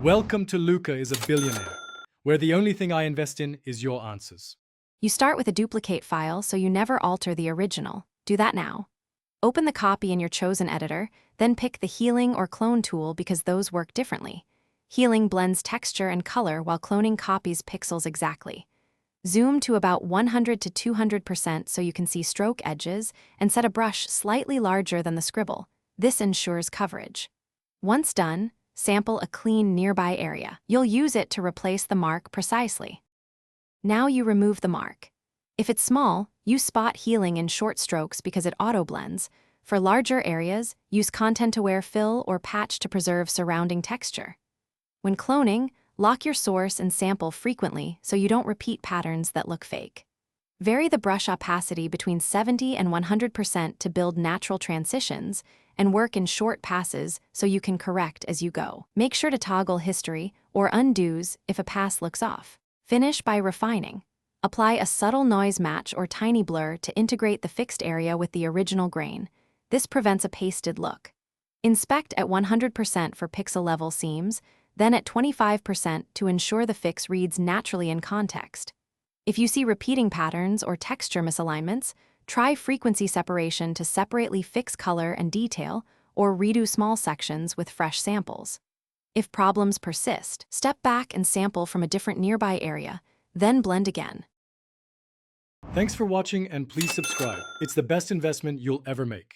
Welcome to Luca is a Billionaire, where the only thing I invest in is your answers. You start with a duplicate file so you never alter the original. Do that now. Open the copy in your chosen editor, then pick the healing or clone tool because those work differently. Healing blends texture and color while cloning copies pixels exactly. Zoom to about 100 to 200% so you can see stroke edges and set a brush slightly larger than the scribble. This ensures coverage. Once done, sample a clean nearby area. You'll use it to replace the mark precisely. Now you remove the mark. If it's small, use spot healing in short strokes because it auto-blends. For larger areas, use content-aware fill or patch to preserve surrounding texture. When cloning, lock your source and sample frequently so you don't repeat patterns that look fake. Vary the brush opacity between 70 and 100% to build natural transitions, and work in short passes so you can correct as you go. Make sure to toggle history or undos if a pass looks off. Finish by refining. Apply a subtle noise match or tiny blur to integrate the fixed area with the original grain. This prevents a pasted look. Inspect at 100% for pixel-level seams, then at 25% to ensure the fix reads naturally in context. If you see repeating patterns or texture misalignments, try frequency separation to separately fix color and detail, or redo small sections with fresh samples. If problems persist, step back and sample from a different nearby area, then blend again. Thanks for watching and please subscribe. It's the best investment you'll ever make.